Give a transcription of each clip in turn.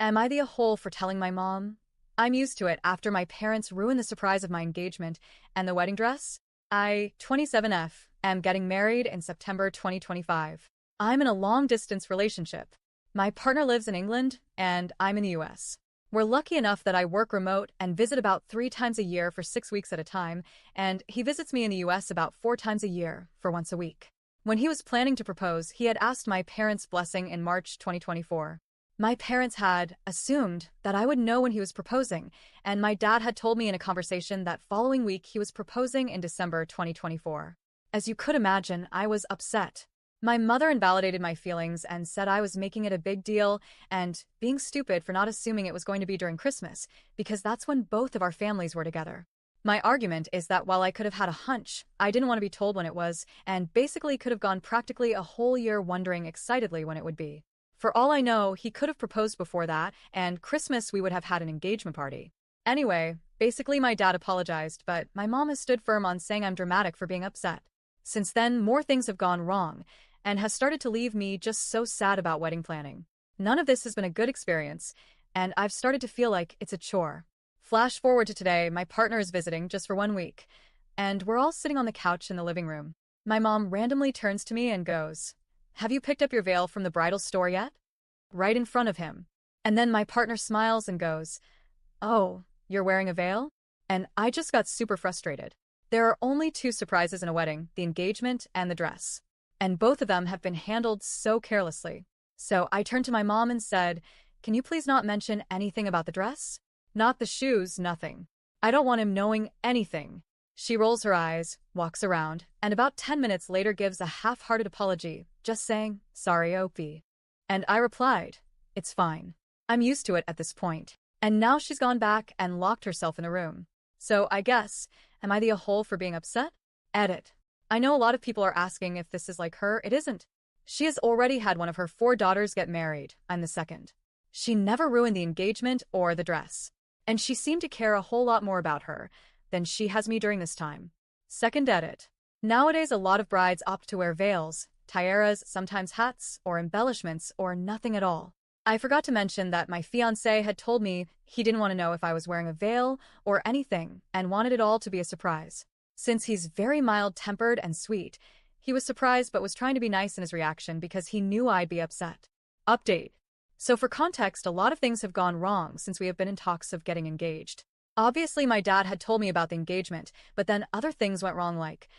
Am I the a-hole for telling my mom? I'm used to it after my parents ruined the surprise of my engagement and the wedding dress. I, 27F, am getting married in September 2025. I'm in a long-distance relationship. My partner lives in England, and I'm in the US. We're lucky enough that I work remote and visit about 3 times a year for 6 weeks at a time, and he visits me in the US about 4 times a year for once a week. When he was planning to propose, he had asked my parents' blessing in March 2024. My parents had assumed that I would know when he was proposing, and my dad had told me in a conversation that following week he was proposing in December 2024. As you could imagine, I was upset. My mother invalidated my feelings and said I was making it a big deal and being stupid for not assuming it was going to be during Christmas, because that's when both of our families were together. My argument is that while I could have had a hunch, I didn't want to be told when it was, and basically could have gone practically a whole year wondering excitedly when it would be. For all I know, he could have proposed before that, and Christmas we would have had an engagement party. Anyway, basically my dad apologized, but my mom has stood firm on saying I'm dramatic for being upset. Since then, more things have gone wrong, and has started to leave me just so sad about wedding planning. None of this has been a good experience, and I've started to feel like it's a chore. Flash forward to today, my partner is visiting just for 1 week, and we're all sitting on the couch in the living room. My mom randomly turns to me and goes, "Have you picked up your veil from the bridal store yet?" Right in front of him. And then my partner smiles and goes, "Oh, you're wearing a veil?" And I just got super frustrated. There are only 2 surprises in a wedding, the engagement and the dress. And both of them have been handled so carelessly. So I turned to my mom and said, "Can you please not mention anything about the dress? Not the shoes, nothing. I don't want him knowing anything." She rolls her eyes, walks around, and about 10 minutes later gives a half-hearted apology, just saying, "Sorry, OP." And I replied, "It's fine. I'm used to it at this point." And now she's gone back and locked herself in a room. So I guess, am I the a-hole for being upset? Edit. I know a lot of people are asking if this is like her. It isn't. She has already had one of her 4 daughters get married. I'm the second. She never ruined the engagement or the dress. And she seemed to care a whole lot more about her than she has me during this time. Second edit. Nowadays a lot of brides opt to wear veils, tiaras, sometimes hats, or embellishments, or nothing at all. I forgot to mention that my fiancé had told me he didn't want to know if I was wearing a veil or anything and wanted it all to be a surprise. Since he's very mild-tempered and sweet, he was surprised but was trying to be nice in his reaction because he knew I'd be upset. Update. So for context, a lot of things have gone wrong since we have been in talks of getting engaged. Obviously, my dad had told me about the engagement, but then other things went wrong, like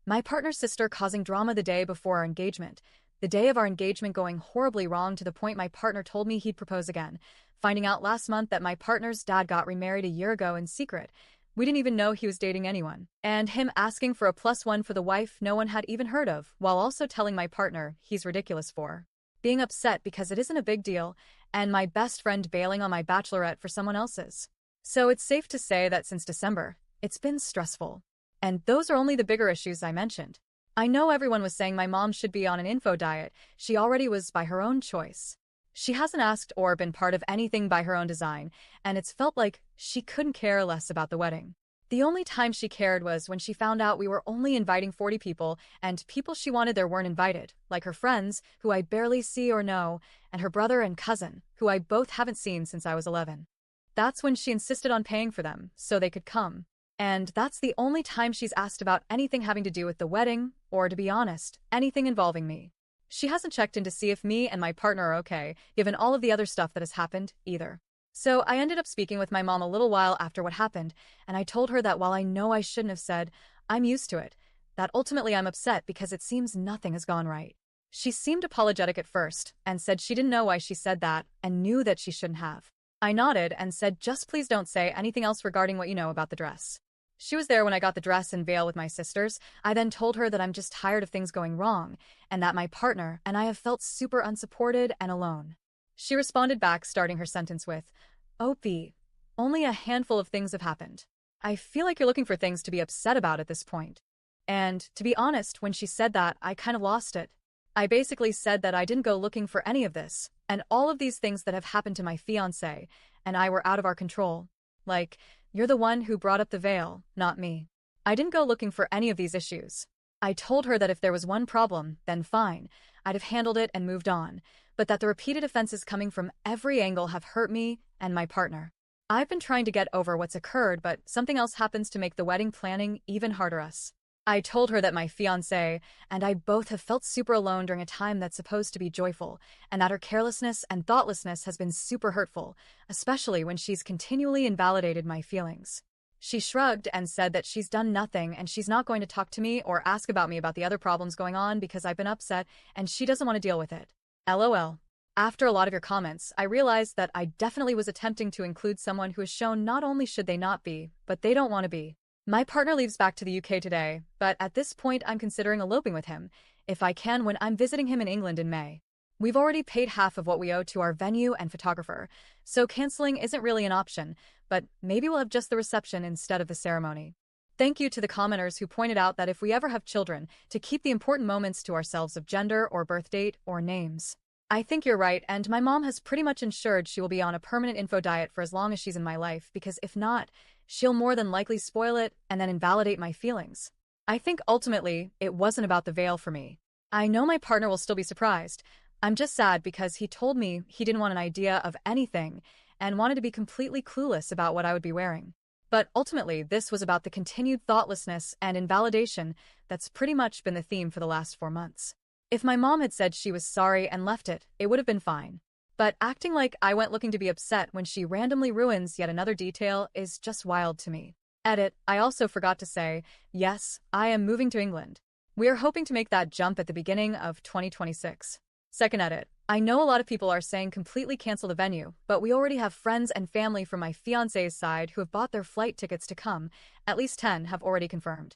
my partner's sister causing drama the day before our engagement, the day of our engagement going horribly wrong to the point my partner told me he'd propose again, finding out last month that my partner's dad got remarried a year ago in secret. We didn't even know he was dating anyone, and him asking for a +1 for the wife no one had even heard of, while also telling my partner he's ridiculous for being upset because it isn't a big deal, and my best friend bailing on my bachelorette for someone else's. So it's safe to say that since December, it's been stressful. And those are only the bigger issues I mentioned. I know everyone was saying my mom should be on an info diet. She already was by her own choice. She hasn't asked or been part of anything by her own design, and it's felt like she couldn't care less about the wedding. The only time she cared was when she found out we were only inviting 40 people, and people she wanted there weren't invited, like her friends, who I barely see or know, and her brother and cousin, who I both haven't seen since I was 11. That's when she insisted on paying for them, so they could come. And that's the only time she's asked about anything having to do with the wedding, or to be honest, anything involving me. She hasn't checked in to see if me and my partner are okay, given all of the other stuff that has happened, either. So I ended up speaking with my mom a little while after what happened, and I told her that while I know I shouldn't have said, I'm used to it, that ultimately I'm upset because it seems nothing has gone right. She seemed apologetic at first, and said she didn't know why she said that, and knew that she shouldn't have. I nodded and said just please don't say anything else regarding what you know about the dress. She was there when I got the dress and veil with my sisters. I then told her that I'm just tired of things going wrong, and that my partner and I have felt super unsupported and alone. She responded back, starting her sentence with, "OP, only a handful of things have happened. I feel like you're looking for things to be upset about at this point." And, to be honest, when she said that, I kind of lost it. I basically said that I didn't go looking for any of this, and all of these things that have happened to my fiancé and I were out of our control. Like, you're the one who brought up the veil, not me. I didn't go looking for any of these issues. I told her that if there was one problem, then fine, I'd have handled it and moved on, but that the repeated offenses coming from every angle have hurt me and my partner. I've been trying to get over what's occurred, but something else happens to make the wedding planning even harder us. I told her that my fiancé and I both have felt super alone during a time that's supposed to be joyful, and that her carelessness and thoughtlessness has been super hurtful, especially when she's continually invalidated my feelings. She shrugged and said that she's done nothing and she's not going to talk to me or ask about me about the other problems going on because I've been upset and she doesn't want to deal with it. LOL. After a lot of your comments, I realized that I definitely was attempting to include someone who has shown not only should they not be, but they don't want to be. My partner leaves back to the UK today, but at this point I'm considering eloping with him, if I can, when I'm visiting him in England in May. We've already paid half of what we owe to our venue and photographer, so canceling isn't really an option, but maybe we'll have just the reception instead of the ceremony. Thank you to the commenters who pointed out that if we ever have children, to keep the important moments to ourselves of gender or birth date or names. I think you're right, and my mom has pretty much ensured she will be on a permanent info diet for as long as she's in my life, because if not, she'll more than likely spoil it and then invalidate my feelings. I think ultimately, it wasn't about the veil for me. I know my partner will still be surprised. I'm just sad because he told me he didn't want an idea of anything and wanted to be completely clueless about what I would be wearing. But ultimately, this was about the continued thoughtlessness and invalidation that's pretty much been the theme for the last 4 months. If my mom had said she was sorry and left it, it would have been fine. But acting like I went looking to be upset when she randomly ruins yet another detail is just wild to me. Edit, I also forgot to say, yes, I am moving to England. We are hoping to make that jump at the beginning of 2026. Second edit, I know a lot of people are saying completely cancel the venue, but we already have friends and family from my fiancé's side who have bought their flight tickets to come. At least 10 have already confirmed.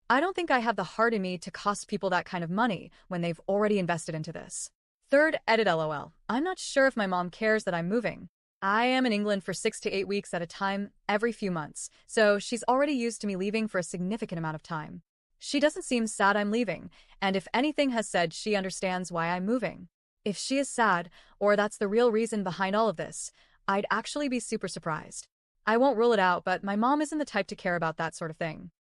I don't think I have the heart in me to cost people that kind of money when they've already invested into this. Third edit, LOL. I'm not sure if my mom cares that I'm moving. I am in England for 6 to 8 weeks at a time every few months, so she's already used to me leaving for a significant amount of time. She doesn't seem sad I'm leaving, and if anything has said she understands why I'm moving. If she is sad, or that's the real reason behind all of this, I'd actually be super surprised. I won't rule it out, but my mom isn't the type to care about that sort of thing.